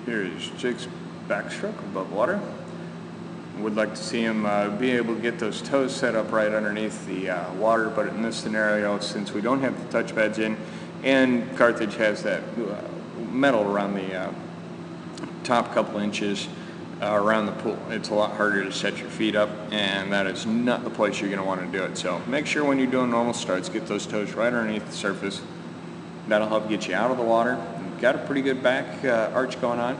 Here is Jake's backstroke above water. Would like to see him be able to get those toes set up right underneath the water, but in this scenario, since we don't have the touch pads in, and Carthage has that metal around the top couple inches around the pool, it's a lot harder to set your feet up, and that is not the place you're going to want to do it. So make sure when you're doing normal starts, get those toes right underneath the surface. That'll help get you out of the water. You've got a pretty good back arch going on.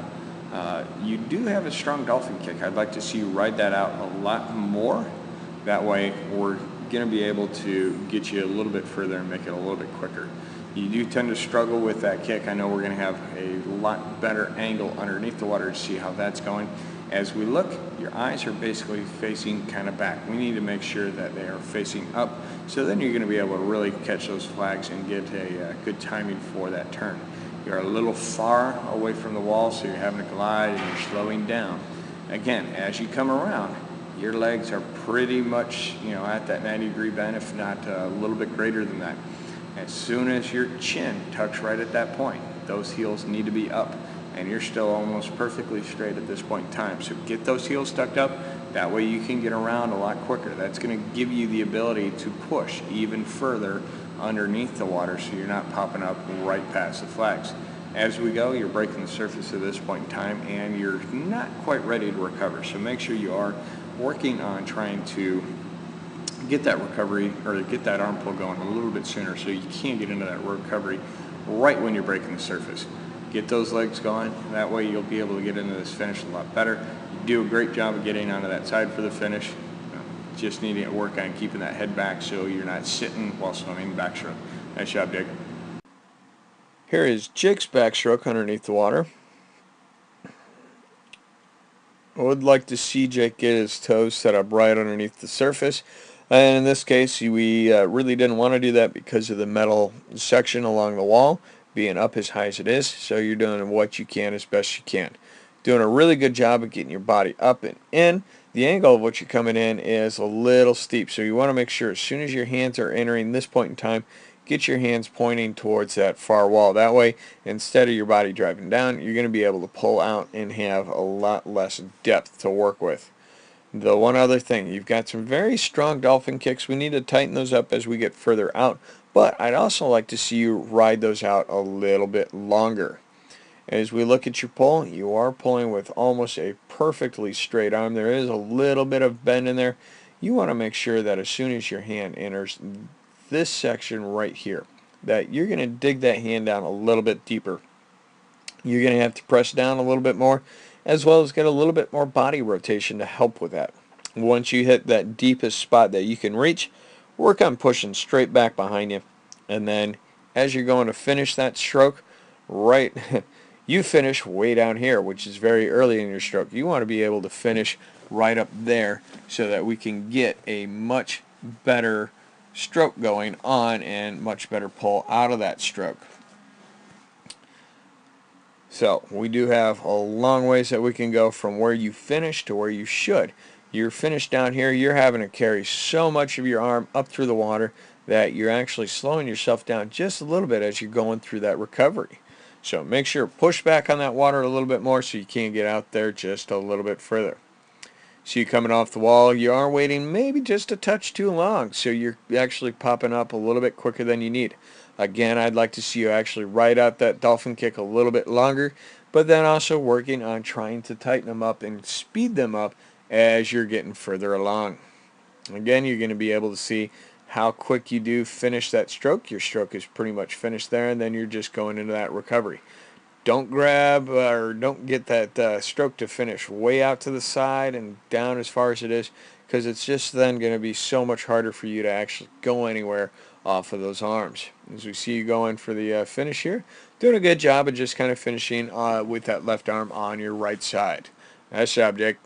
You do have a strong dolphin kick. I'd like to see you ride that out a lot more. That way we're going to be able to get you a little bit further and make it a little bit quicker. You do tend to struggle with that kick. I know we're going to have a lot better angle underneath the water to see how that's going. As we look, your eyes are basically facing kind of back. We need to make sure that they are facing up, so then you're going to be able to really catch those flags and get a good timing for that turn. You're a little far away from the wall, so you're having to glide and you're slowing down. Again, as you come around, your legs are pretty much, at that 90-degree bend, if not a little bit greater than that. As soon as your chin tucks right at that point, those heels need to be up, and you're still almost perfectly straight at this point in time. So get those heels tucked up. That way you can get around a lot quicker. That's going to give you the ability to push even further underneath the water, so you're not popping up right past the flags. As we go, you're breaking the surface at this point in time, and you're not quite ready to recover. So make sure you are working on trying to get that recovery, or get that arm pull going a little bit sooner, so you can get into that recovery right when you're breaking the surface. Get those legs going. That way you'll be able to get into this finish a lot better. You do a great job of getting onto that side for the finish. Just needing to work on keeping that head back so you're not sitting while swimming backstroke. Nice job, Jake. Here is Jake's backstroke underneath the water. I would like to see Jake get his toes set up right underneath the surface. And in this case, we really didn't want to do that because of the metal section along the wall being up as high as it is. So you're doing what you can as best you can. Doing a really good job of getting your body up and in. The angle of what you're coming in is a little steep, so you want to make sure as soon as your hands are entering this point in time, get your hands pointing towards that far wall. That way, instead of your body driving down, you're going to be able to pull out and have a lot less depth to work with. The one other thing, you've got some very strong dolphin kicks. We need to tighten those up as we get further out, but I'd also like to see you ride those out a little bit longer. As we look at your pull, you are pulling with almost a perfectly straight arm. There is a little bit of bend in there. You want to make sure that as soon as your hand enters this section right here, that you're going to dig that hand down a little bit deeper. You're going to have to press down a little bit more, as well as get a little bit more body rotation to help with that. Once you hit that deepest spot that you can reach, work on pushing straight back behind you. And then as you're going to finish that stroke, right, you finish way down here, which is very early in your stroke. You want to be able to finish right up there so that we can get a much better stroke going on and much better pull out of that stroke. So we do have a long ways that we can go from where you finish to where you should. You're finished down here, you're having to carry so much of your arm up through the water that you're actually slowing yourself down just a little bit as you're going through that recovery. So make sure push back on that water a little bit more so you can get out there just a little bit further. So you're coming off the wall, you are waiting maybe just a touch too long, so you're actually popping up a little bit quicker than you need. Again, I'd like to see you actually ride out that dolphin kick a little bit longer, but then also working on trying to tighten them up and speed them up as you're getting further along. Again, you're going to be able to see how quick you do finish that stroke. Your stroke is pretty much finished there, and then you're just going into that recovery. Don't grab or don't get that stroke to finish way out to the side and down as far as it is, because it's just then going to be so much harder for you to actually go anywhere off of those arms. As we see you going for the finish here, doing a good job of just kind of finishing with that left arm on your right side. Nice job, Jake.